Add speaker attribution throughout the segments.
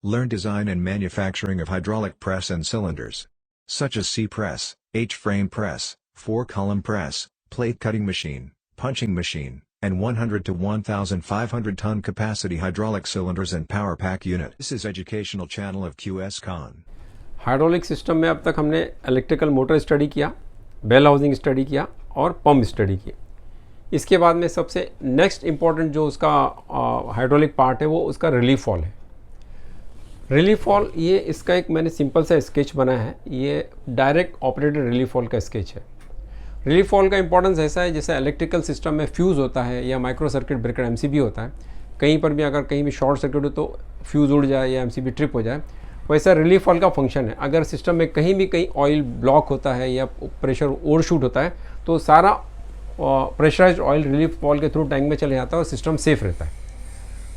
Speaker 1: Learn design and manufacturing of hydraulic press and cylinders, such as C-press, H-frame press, 4-column press, plate cutting machine, punching machine, and 100 to 1,500 ton capacity hydraulic cylinders and power pack unit. This is educational channel of QS Khan.
Speaker 2: Hydraulic system में अब तक हमने electrical motor study किया, bell housing study किया और pump study की। इसके बाद में सबसे नेक्स्ट इम्पॉर्टेंट जो उसका हाइड्रोलिक पार्ट है वो उसका रिलीफ वॉल है। रिलीफ वॉल ये इसका एक मैंने सिंपल सा स्केच बनाया है, ये डायरेक्ट ऑपरेटेड रिलीफ वॉल का स्केच है। रिलीफ वॉल का इंपॉर्टेंस ऐसा है जैसे इलेक्ट्रिकल सिस्टम में फ्यूज़ होता है या माइक्रो सर्किट ब्रेकर एमसीबी होता है, कहीं पर भी अगर कहीं भी शॉर्ट सर्किट हो तो फ्यूज़ उड़ जाए या एमसीबी ट्रिप हो जाए, वैसा रिलीफ वॉल का फंक्शन है। अगर सिस्टम में कहीं भी कहीं ऑयल ब्लॉक होता है या प्रेशर ओवरशूट होता है तो सारा प्रेशराइज्ड ऑयल रिलीफ वॉल के थ्रू टैंक में चले जाता है और सिस्टम सेफ रहता है।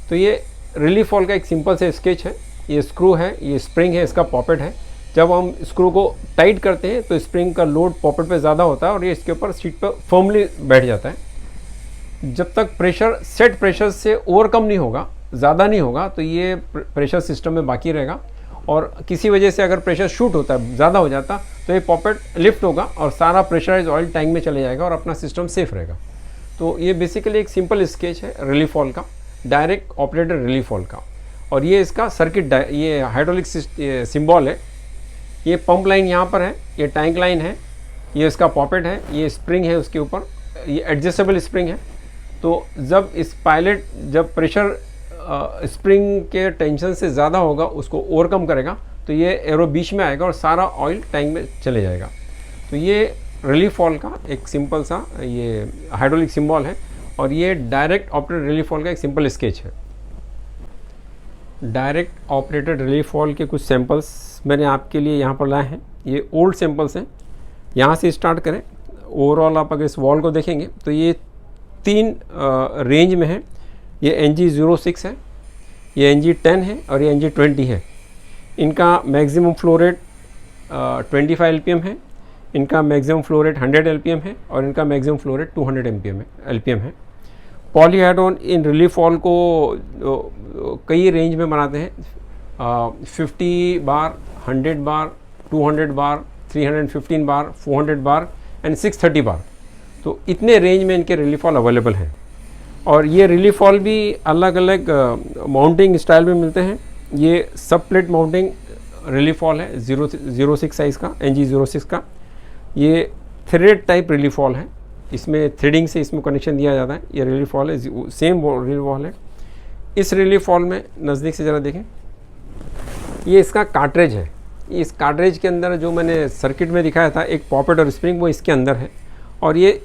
Speaker 2: तो ये रिलीफ वॉल का एक सिंपल से स्केच है। ये स्क्रू है, ये स्प्रिंग है, इसका पॉपेट है। जब हम स्क्रू को टाइट करते हैं तो स्प्रिंग का लोड पॉपेट पे ज़्यादा होता है और ये इसके ऊपर सीट पर फर्मली बैठ जाता है। जब तक प्रेशर सेट प्रेशर से ओवरकम नहीं होगा, ज़्यादा नहीं होगा, तो ये प्रेशर सिस्टम में बाकी रहेगा। और किसी वजह से अगर प्रेशर शूट होता है, ज़्यादा हो जाता, तो ये पॉपेट लिफ्ट होगा और सारा प्रेशराइज ऑयल टैंक में चले जाएगा और अपना सिस्टम सेफ रहेगा। तो ये बेसिकली एक सिंपल स्केच है रिलीफ वॉल का, डायरेक्ट ऑपरेटेड रिलीफ वॉल का। और ये इसका सर्किट, ये हाइड्रोलिक सिंबल है। ये पंप लाइन यहाँ पर है, ये टैंक लाइन है, ये इसका पॉपेट है, ये स्प्रिंग है उसके ऊपर, ये एडजस्टेबल स्प्रिंग है। तो जब इस पायलट जब प्रेशर स्प्रिंग के टेंशन से ज़्यादा होगा, उसको ओवरकम करेगा, तो ये एरो बीच में आएगा और सारा ऑयल टैंक में चले जाएगा। तो ये रिलीफ वॉल का एक सिंपल सा ये हाइड्रोलिक सिंबल है और ये डायरेक्ट ऑपरेटेड रिलीफ वॉल का एक सिंपल स्केच है। डायरेक्ट ऑपरेटेड रिलीफ वॉल के कुछ सैंपल्स मैंने आपके लिए यहाँ पर लाए हैं। ये ओल्ड सैंपल्स हैं, यहाँ से स्टार्ट करें। ओवरऑल आप अगर इस वॉल को देखेंगे तो ये 3 रेंज में है। ये NG06 है, ये NG10 है और ये NG20 है। इनका मैक्सिमम फ्लो रेट 25 LPM है, इनका मैक्सिमम फ्लो रेट 100 LPM है और इनका मैक्सिमम फ्लो रेट 200 LPM है। पॉलीहाइड्रोन इन रिलीफ वॉल को कई रेंज में बनाते हैं, 50 बार, 100 बार, 200 बार, 315 बार, 400 बार एंड 630 बार। तो इतने रेंज में इनके रिलीफ वॉल अवेलेबल हैं। और ये रिलीफ वॉल भी अलग अलग माउंटिंग स्टाइल में मिलते हैं। ये सब प्लेट माउंटिंग रिलीफ वॉल है 06 साइज़ का, NG06 का। ये थ्रेड टाइप रिलीफ वॉल है, इसमें थ्रेडिंग से इसमें कनेक्शन दिया जाता है। ये रिलीफ वॉल है, सेम रिलीफ वॉल है। इस रिलीफ वॉल में नज़दीक से ज़रा देखें, ये इसका कार्ट्रेज है। इस कार्ट्रेज के अंदर जो मैंने सर्किट में दिखाया था एक पॉपेट और स्प्रिंग, वो इसके अंदर है। और ये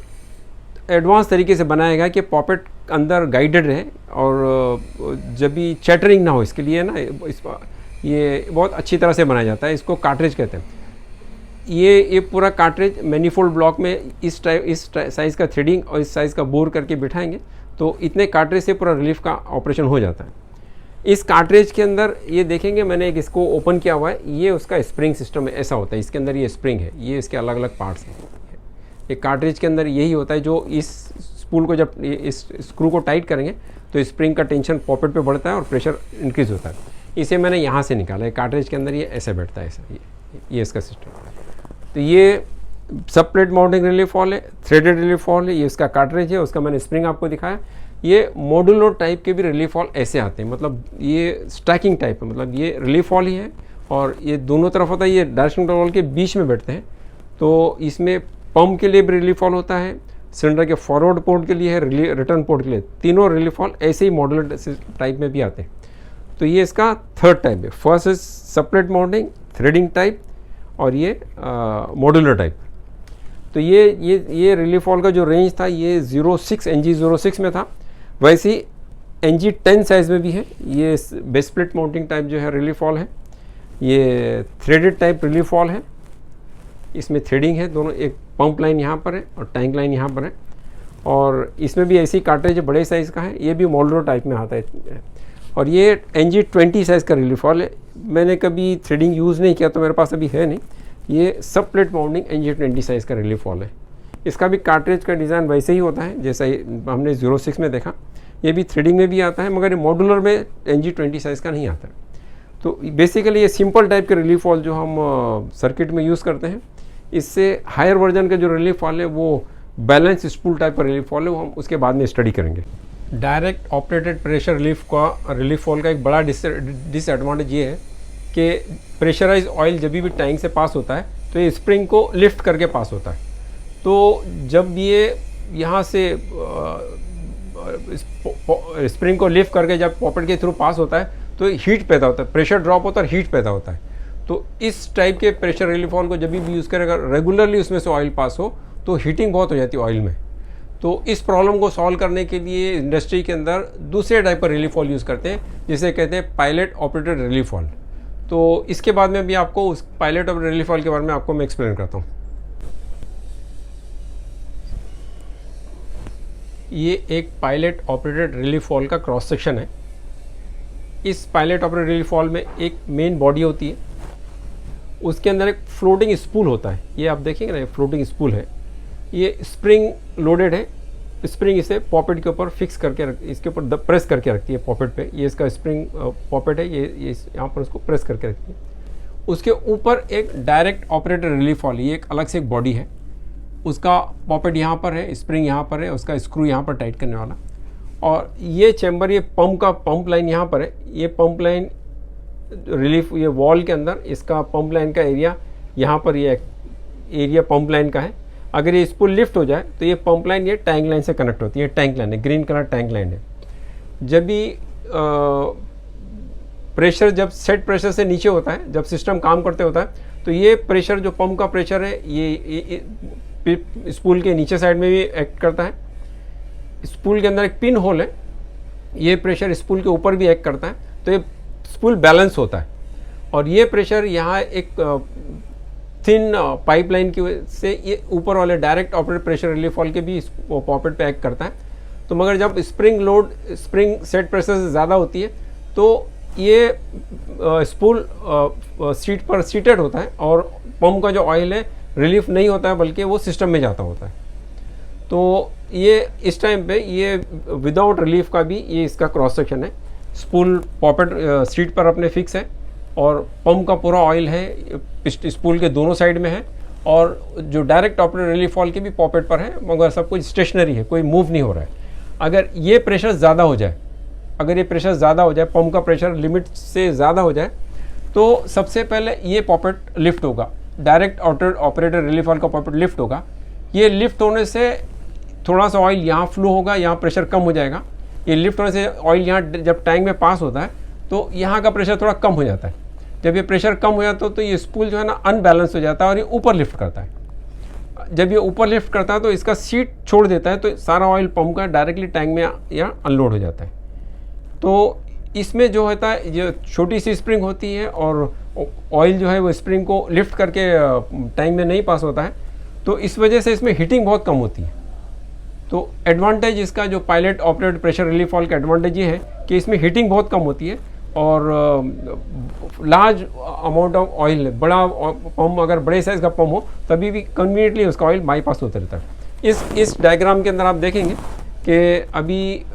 Speaker 2: एडवांस तरीके से बनाया गया कि पॉपेट अंदर गाइडेड रहे और जब भी चैटरिंग ना हो, इसके लिए ना ये बहुत अच्छी तरह से बनाया जाता है। इसको कार्ट्रेज कहते हैं। ये पूरा कार्ट्रेज मैनीफोल्ड ब्लॉक में इस साइज़ का थ्रेडिंग और इस साइज़ का बोर करके बिठाएंगे तो इतने कार्ट्रेज से पूरा रिलीफ का ऑपरेशन हो जाता है। इस कार्ट्रेज के अंदर ये देखेंगे, मैंने एक इसको ओपन किया हुआ है, ये उसका स्प्रिंग सिस्टम है। ऐसा होता है, इसके अंदर ये स्प्रिंग है, ये इसके अलग अलग पार्ट्स हैं। एक कार्ट्रेज के अंदर यही होता है, जो इस स्पूल को जब इस स्क्रू को टाइट करेंगे तो स्प्रिंग का टेंशन पॉकेट पे बढ़ता है और प्रेशर इंक्रीज होता है। इसे मैंने यहाँ से निकाला है। कार्ट्रेज के अंदर ये ऐसे बैठता है, ऐसा ये इसका सिस्टम। तो ये सब प्लेट माउंटिंग रिलीफ वॉल है, थ्रेडेड रिलीफ वॉल है। ये इसका कार्ट्रेज है, उसका मैंने स्प्रिंग आपको दिखाया। ये मॉड्यूलर टाइप के भी रिलीफ वॉल ऐसे आते हैं, मतलब ये स्टैकिंग टाइप है, मतलब ये रिलीफ वॉल ही है और ये दोनों तरफ होता है। ये डायरेक्शन वॉल के बीच में बैठते हैं। तो इसमें पंप के लिए भी रिलीफ वॉल होता है, सिलेंडर के फॉरवर्ड पोर्ट के लिए है, रिटर्न पोर्ट के लिए। तीनों रिलीफ वॉल ऐसे ही मॉड्यूलर टाइप में भी आते हैं। तो ये इसका थर्ड टाइप है। First is separate mounting, threading type और ये मॉड्यूलर टाइप। तो ये रिलीफ वॉल का जो रेंज था ये 06 NG06 में था। वैसे ही NG10 साइज़ में भी है। ये बेस प्लेट माउंटिंग टाइप जो है रिलीफ वॉल है। ये थ्रेडेड टाइप रिलीफ वॉल है, इसमें थ्रेडिंग है दोनों। एक पंप लाइन यहाँ पर है और टैंक लाइन यहाँ पर है। और इसमें भी ऐसी कार्ट्रेज बड़े साइज़ का है, ये भी मॉड्यूलर टाइप में आता है। और ये NG20 साइज़ का रिलीफ वॉल है। मैंने कभी थ्रेडिंग यूज़ नहीं किया तो मेरे पास अभी है नहीं। ये सब प्लेट माउंटिंग NG20 साइज़ का रिलीफ वॉल है। इसका भी कार्ट्रेज का डिज़ाइन वैसे ही होता है जैसा हमने 06 में देखा। ये भी थ्रेडिंग में भी आता है, मगर ये मॉड्यूलर में NG20 साइज़ का नहीं आता है। तो बेसिकली ये सिंपल टाइप के रिलीफ वॉल जो हम सर्किट में यूज़ करते हैं, इससे हायर वर्जन का जो रिलीफ वॉल है वो बैलेंस स्पूल टाइप का रिलीफ वॉल है, वो हम उसके बाद में स्टडी करेंगे। Direct operated pressure relief wall का एक बड़ा डिसएडवांटेज ये है कि प्रेशराइज ऑयल जब भी टैंक से पास होता है तो ये स्प्रिंग को लिफ्ट करके पास होता है। तो जब ये यहाँ से स्प्रिंग को लिफ्ट करके जब पॉकेट के थ्रू पास होता है तो हीट पैदा होता है, प्रेशर ड्रॉप होता है और हीट पैदा होता है। तो इस टाइप के प्रेशर रिलीफ वॉल को जब भी यूज़ करें, अगर रेगुलरली उसमें से ऑयल पास हो तो हीटिंग बहुत हो जाती है ऑयल में। तो इस प्रॉब्लम को सॉल्व करने के लिए इंडस्ट्री के अंदर दूसरे टाइप का रिलीफ वॉल यूज़ करते हैं, जिसे कहते हैं पायलट ऑपरेटेड रिलीफ वॉल। तो इसके बाद में भी आपको उस पायलट ऑपरेटेड रिलीफ वॉल के बारे में आपको मैं एक्सप्लेन करता हूँ। ये एक पायलट ऑपरेटेड रिलीफ वॉल का क्रॉस सेक्शन है। इस पायलट ऑपरेटेड रिलीफ वॉल में एक मेन बॉडी होती है, उसके अंदर एक फ्लोटिंग स्पूल होता है। ये आप देखेंगे ना, फ्लोटिंग स्पूल है, ये स्प्रिंग लोडेड है। स्प्रिंग इसे पॉपेट के ऊपर फिक्स करके इसके ऊपर प्रेस करके रखती है पॉपेट पे। ये इसका स्प्रिंग पॉपेट है, ये यहाँ पर उसको प्रेस करके रखती है। उसके ऊपर एक डायरेक्ट ऑपरेटेड रिलीफ वॉल, ये एक अलग से एक बॉडी है, उसका पॉपेट यहाँ पर है, स्प्रिंग यहाँ पर है, उसका स्क्रू यहाँ पर टाइट करने वाला। और ये चैम्बर, ये पंप लाइन यहाँ पर है। ये पंप लाइन रिलीफ, ये वॉल के अंदर इसका पंप लाइन का एरिया यहाँ पर, ये एरिया पंप लाइन का है। अगर ये स्पूल लिफ्ट हो जाए तो ये पंप लाइन ये टैंक लाइन से कनेक्ट होती है। टैंक लाइन है, ग्रीन कलर टैंक लाइन है। जब भी प्रेशर जब सेट प्रेशर से नीचे होता है, जब सिस्टम काम करते होता है, तो ये प्रेशर जो पंप का प्रेशर है ये स्पूल के नीचे साइड में भी एक्ट करता है। स्पूल के अंदर एक पिन होल है, ये प्रेशर स्पूल के ऊपर भी एक्ट करता है। तो ये स्पूल बैलेंस होता है। और ये प्रेशर यहाँ एक थिन पाइपलाइन की वजह से ये ऊपर वाले direct operated pressure relief wall के भी पॉकेट पे एक्ट करता है। तो मगर जब स्प्रिंग सेट प्रेशर से ज़्यादा होती है तो ये स्पूल सीट पर सीटेड होता है और पंप का जो ऑयल है रिलीफ नहीं होता है, बल्कि वो सिस्टम में जाता होता है। तो ये इस टाइम पे ये विदाउट रिलीफ का भी ये इसका क्रॉस सेक्शन है। स्पूल पॉपेट सीट पर अपने फिक्स है और पंप का पूरा ऑयल है स्पूल के दोनों साइड में है, और जो डायरेक्ट ऑपरेटेड रिलीफ वॉल के भी पॉपेट पर है, मगर सब कुछ स्टेशनरी है, कोई मूव नहीं हो रहा है। अगर ये प्रेशर ज़्यादा हो जाए, पंप का प्रेशर लिमिट से ज़्यादा हो जाए, तो सबसे पहले ये पॉपेट लिफ्ट होगा, डायरेक्ट ऑपरेटेड रिलीफ वॉल का पॉपेट लिफ्ट होगा। ये लिफ्ट होने से थोड़ा सा ऑयल यहाँ फ्लो होगा, यहाँ प्रेशर कम हो जाएगा। ये लिफ्ट होने से ऑयल यहाँ जब टैंक में पास होता है तो यहाँ का प्रेशर थोड़ा कम हो जाता है। जब ये प्रेशर कम हो जाता है तो ये स्पूल जो है ना अनबैलेंस हो जाता है और ये ऊपर लिफ्ट करता है। जब ये ऊपर लिफ्ट करता है तो इसका सीट छोड़ देता है, तो सारा ऑयल पंप का डायरेक्टली टैंक में यहाँ अनलोड हो जाता है। तो इसमें जो होता है, जो छोटी सी स्प्रिंग होती है और ऑयल जो है वो स्प्रिंग को लिफ्ट करके टैंक में नहीं पास होता है, तो इस वजह से इसमें हीटिंग बहुत कम होती है। तो एडवांटेज इसका जो pilot operated pressure relief wall का एडवांटेज ये है कि इसमें हीटिंग बहुत कम होती है और लार्ज अमाउंट ऑफ ऑयल, बड़ा पंप, अगर बड़े साइज़ का पंप हो तभी भी कन्वीनियंटली उसका ऑयल बाईपास होता रहता है। इस डायग्राम के अंदर आप देखेंगे कि अभी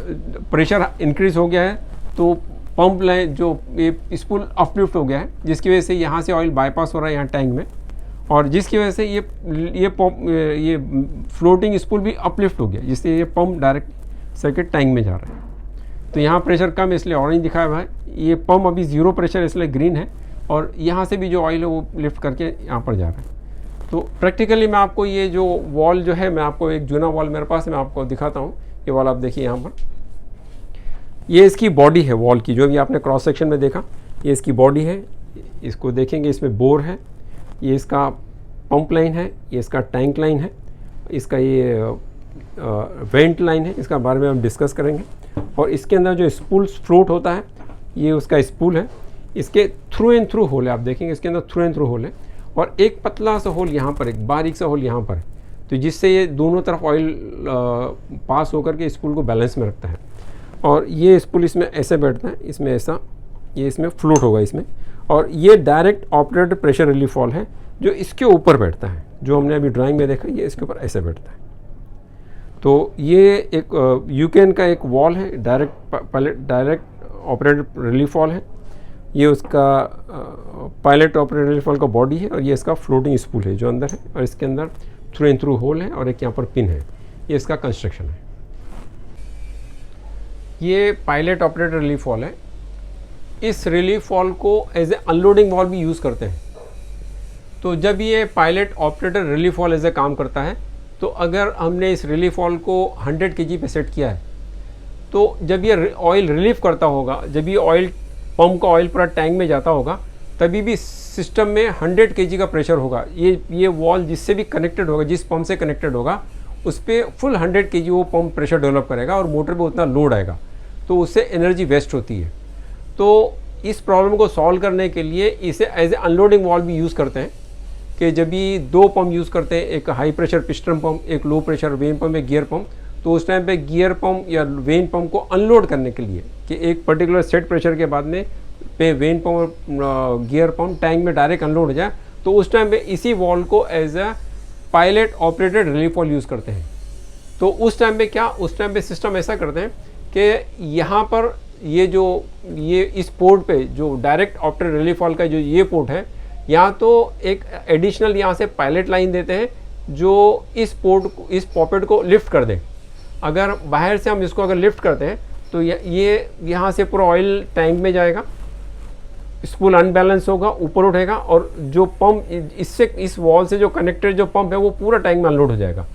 Speaker 2: प्रेशर इंक्रीज हो गया है, तो पंप लाइन जो ये स्पूल अपलिफ्ट हो गया है, जिसकी वजह से यहाँ से ऑयल बाईपास हो रहा है यहाँ टैंक में, और जिसकी वजह से ये फ्लोटिंग स्पूल भी अपलिफ्ट हो गया, जिससे ये पंप डायरेक्ट सर्किट टैंक में जा रहा है। तो यहाँ प्रेशर कम इसलिए ऑरेंज दिखाया हुआ है, ये पंप अभी ज़ीरो प्रेशर इसलिए ग्रीन है, और यहाँ से भी जो ऑयल है वो लिफ्ट करके यहाँ पर जा रहा है। तो प्रैक्टिकली मैं आपको ये जो वॉल जो है, मैं आपको एक जूना वॉल मेरे पास है, मैं आपको दिखाता हूँ। ये वॉल आप देखिए यहाँ पर, ये इसकी बॉडी है वॉल की, जो भी आपने क्रॉस सेक्शन में देखा, ये इसकी बॉडी है। इसको देखेंगे, इसमें बोर है, ये इसका पंप लाइन है, ये इसका टैंक लाइन है, इसका ये वेंट लाइन है, इसका बारे में हम डिस्कस करेंगे। और इसके अंदर जो स्पूल फ्लोट होता है, ये उसका स्पूल है। इसके थ्रू एंड थ्रू होल है, आप देखेंगे इसके अंदर थ्रू एंड थ्रू होल है, और एक पतला सा होल यहाँ पर, एक बारीक सा होल यहाँ पर है, तो जिससे ये दोनों तरफ ऑयल पास होकर के स्पूल को बैलेंस में रखता है। और ये स्पूल इसमें ऐसे बैठता है, इसमें ऐसा, ये इसमें फ्लोट होगा इसमें। और ये direct operated pressure relief wall है जो इसके ऊपर बैठता है, जो हमने अभी ड्राइंग में देखा, ये इसके ऊपर ऐसे बैठता है। तो ये एक यूकेन का एक वॉल है, डायरेक्ट ऑपरेटेड रिलीफ वॉल है। ये उसका पायलट ऑपरेटेड रिलीफ वॉल्व का बॉडी है और ये इसका फ्लोटिंग स्पूल है जो अंदर है, और इसके अंदर थ्रू एंड थ्रू होल है और एक यहाँ पर पिन है। ये इसका कंस्ट्रक्शन है। ये पायलट ऑपरेटेड रिलीफ वॉल्व है। इस रिलीफ वॉल्व को एज ए अनलोडिंग वॉल्व भी यूज़ करते हैं। तो जब ये pilot operated relief valve as a काम करता है, तो अगर हमने इस रिलीफ वॉल्व को 100 kg पे सेट किया है, तो जब ये ऑयल रिलीफ करता होगा, जब ये ऑयल पंप का ऑयल पूरा टैंक में जाता होगा, तभी भी सिस्टम में 100 kg का प्रेशर होगा। ये वॉल्व जिससे भी कनेक्टेड होगा, जिस पंप से कनेक्टेड होगा, उस पर फुल 100 kg वो पंप प्रेशर डेवलप करेगा और मोटर पे उतना लोड आएगा, तो उससे एनर्जी वेस्ट होती है। तो इस प्रॉब्लम को सॉल्व करने के लिए इसे एज ए अनलोडिंग वॉल्व भी यूज़ करते हैं कि जब भी दो पंप यूज़ करते हैं, एक हाई प्रेशर पिस्टन पंप, एक लो प्रेशर वेन पंप, एक गियर पंप, तो उस टाइम पे गियर पंप या वेन पंप को अनलोड करने के लिए कि एक पर्टिकुलर सेट प्रेशर के बाद में पे वेन पंप और गियर पंप टैंक में डायरेक्ट अनलोड हो जाए, तो उस टाइम पे इसी वॉल्व को as a pilot operated relief valve use करते हैं। तो उस टाइम पे सिस्टम ऐसा करते हैं कि यहाँ पर ये इस पोर्ट पे जो डायरेक्ट ऑपरेटेड रिलीफ वॉल्व का जो ये पोर्ट है, यहाँ तो एक एडिशनल यहाँ से पायलट लाइन देते हैं जो इस पॉपेट को लिफ्ट कर दे। अगर बाहर से हम इसको अगर लिफ्ट करते हैं तो ये यहाँ से पूरा ऑयल टैंक में जाएगा, स्पूल अनबैलेंस होगा, ऊपर उठेगा, और जो पंप इस वॉल से जो कनेक्टेड जो पंप है वो पूरा टैंक में अनलोड हो जाएगा।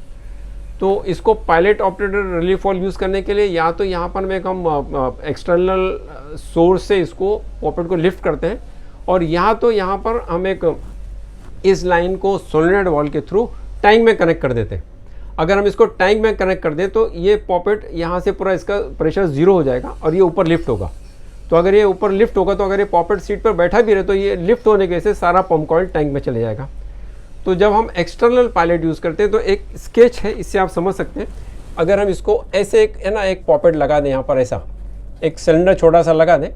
Speaker 2: तो इसको pilot operated relief valve use करने के लिए या तो यहाँ पर में हम एक्सटर्नल सोर्स से इसको पॉपेट को लिफ्ट करते हैं, और यहाँ पर हम एक इस लाइन को सोलेनॉइड वॉल्व के थ्रू टैंक में कनेक्ट कर देते हैं। अगर हम इसको टैंक में कनेक्ट कर दें तो ये पॉपेट यहाँ से पूरा इसका प्रेशर 0 हो जाएगा और ये ऊपर लिफ्ट होगा। तो अगर ये ऊपर लिफ्ट होगा तो अगर ये पॉपेट सीट पर बैठा भी रहे तो ये लिफ्ट होने की वजह से सारा पंप कॉइल टैंक में चले जाएगा। तो जब हम एक्सटर्नल पायलट यूज़ करते हैं तो एक स्केच है, इससे आप समझ सकते हैं। अगर हम इसको ऐसे एक पॉपेट लगा दें, यहाँ पर ऐसा एक सिलेंडर छोटा सा लगा दें,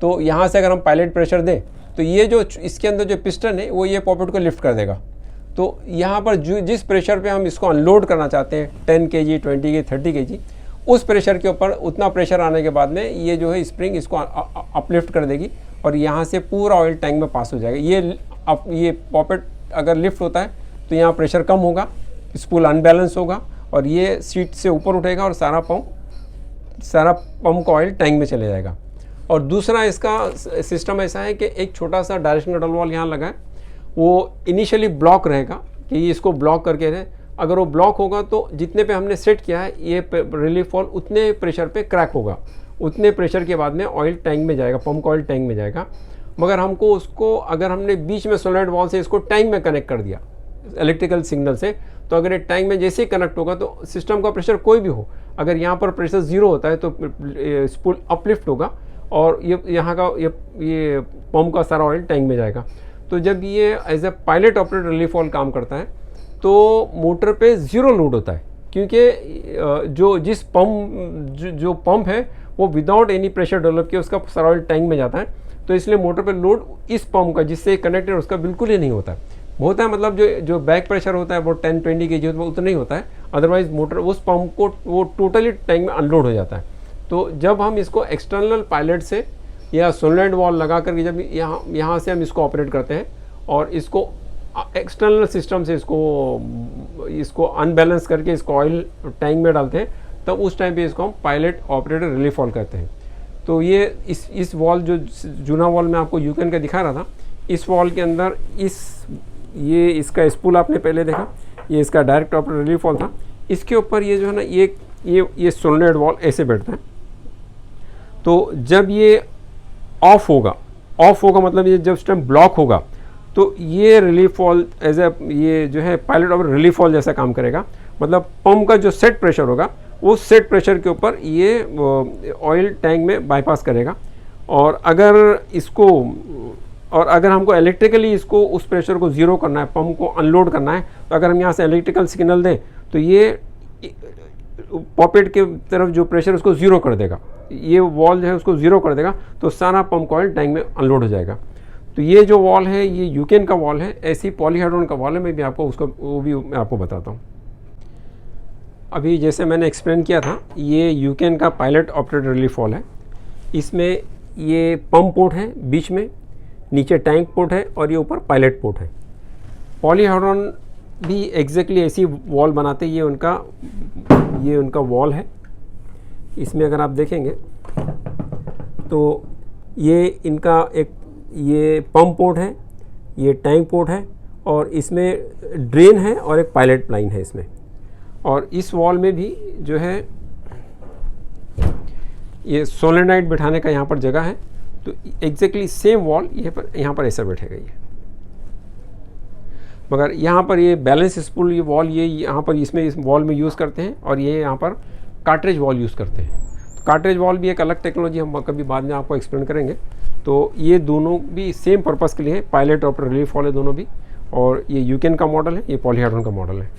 Speaker 2: तो यहाँ से अगर हम पायलट प्रेशर दें तो ये जो इसके अंदर जो पिस्टन है वो ये पॉपेट को लिफ्ट कर देगा। तो यहाँ पर जिस प्रेशर पे हम इसको अनलोड करना चाहते हैं 10 kg, 20 kg, 30 kg, उस प्रेशर के ऊपर उतना प्रेशर आने के बाद में ये जो है स्प्रिंग इसको अपलिफ्ट कर देगी और यहाँ से पूरा ऑयल टैंक में पास हो जाएगा। ये पॉपेट अगर लिफ्ट होता है तो यहाँ प्रेशर कम होगा, स्पूल अनबैलेंस होगा और ये सीट से ऊपर उठेगा और सारा पंप का ऑयल टैंक में चले जाएगा। और दूसरा इसका सिस्टम ऐसा है कि एक छोटा सा डायरेक्शन कंट्रोल वॉल्व यहाँ लगा है, वो इनिशियली ब्लॉक रहेगा कि इसको ब्लॉक करके रहे। अगर वो ब्लॉक होगा तो जितने पे हमने सेट किया है ये रिलीफ वॉल्व उतने प्रेशर पे क्रैक होगा, उतने प्रेशर के बाद में ऑयल टैंक में जाएगा, पंप का ऑयल टैंक में जाएगा। मगर हमको उसको अगर हमने बीच में सोलेनॉइड वॉल्व से इसको टैंक में कनेक्ट कर दिया इलेक्ट्रिकल सिग्नल से, तो अगर ये टैंक में जैसे ही कनेक्ट होगा तो सिस्टम का प्रेशर कोई भी हो, अगर यहाँ पर प्रेशर 0 होता है तो स्पूल अपलिफ्ट होगा और यहाँ का ये पंप का सारा ऑयल टैंक में जाएगा। तो जब ये as a pilot operated relief valve काम करता है तो मोटर पे 0 लोड होता है, क्योंकि जिस पंप है वो विदाउट एनी प्रेशर डेवलप किया उसका सारा ऑयल टैंक में जाता है। तो इसलिए मोटर पे लोड इस पंप का जिससे कनेक्टेड उसका बिल्कुल ही नहीं होता है, मतलब जो बैक प्रेशर होता है वो 10-20 kg उतना ही होता है। अदरवाइज मोटर उस पंप को वो टोटली टैंक में अनलोड हो जाता है। तो जब हम इसको एक्सटर्नल पायलट से या सोलेनॉइड वॉल्व लगा करके जब यहाँ से हम इसको ऑपरेट करते हैं और इसको एक्सटर्नल सिस्टम से इसको अनबैलेंस करके इसको ऑयल टैंक में डालते हैं, तब उस टाइम पे इसको हम पायलट ऑपरेटेड रिलीफ वॉल्व कहते हैं। तो ये इस वॉल्व जो जूना वॉल्व मैं आपको यूकेन का दिखा रहा था, इस वॉल्व के अंदर ये इसका स्पूल आपने पहले देखा, ये इसका डायरेक्ट ऑपरेटेड रिलीफ वॉल्व था। इसके ऊपर ये जो है ना ये सोलेनॉइड वॉल्व ऐसे बैठता है। तो जब ये ऑफ होगा मतलब ये जब स्टैम्प ब्लॉक होगा तो ये रिलीफ वॉल्व एज ये जो है पायलट ऑपरेटेड रिलीफ वॉल्व जैसा काम करेगा। मतलब पंप का जो सेट प्रेशर होगा उस सेट प्रेशर के ऊपर ये ऑयल टैंक में बाईपास करेगा। और अगर हमको इलेक्ट्रिकली इसको उस प्रेशर को 0 करना है, पंप को अनलोड करना है, तो अगर हम यहाँ से इलेक्ट्रिकल सिग्नल दें तो ये पॉपेट के तरफ जो प्रेशर उसको 0 कर देगा, ये वॉल जो है उसको 0 कर देगा, तो सारा पंप कॉइल टैंक में अनलोड हो जाएगा। तो ये जो वॉल है ये यूकेन का वॉल है, ऐसी पॉलीहाइड्रोन का वॉल है। मैं भी आपको वो भी मैं आपको बताता हूँ। अभी जैसे मैंने एक्सप्लेन किया था, ये यूकेन का पायलट ऑपरेटेड रिलीफ वॉल्व है। इसमें ये पंप पोर्ट है बीच में, नीचे टैंक पोर्ट है और ये ऊपर पायलट पोर्ट है। पॉलीहेड्रॉन भी एग्जैक्टली ऐसी वॉल बनाते हैं। ये उनका वॉल है। इसमें अगर आप देखेंगे तो ये इनका एक ये पंप पोर्ट है, ये टैंक पोर्ट है और इसमें ड्रेन है और एक पायलट लाइन है इसमें। और इस वॉल में भी जो है ये सोलेनाइड बिठाने का यहाँ पर जगह है। तो एग्जैक्टली सेम वॉल यहाँ पर ऐसा बैठेगा ये, मगर यहाँ पर ये बैलेंस स्पूल ये वॉल ये यहाँ पर इस वॉल में यूज़ करते हैं और ये यहाँ पर कार्ट्रिज वॉल यूज़ करते हैं। तो कार्ट्रिज वॉल भी एक अलग टेक्नोलॉजी, हम कभी बाद में आपको एक्सप्लेन करेंगे। तो ये दोनों भी सेम पर्पज़ के लिए है, पायलट और रिलीफ वॉल है दोनों भी। और ये यूकेन का मॉडल है, ये पॉलीहेड्रॉन का मॉडल है।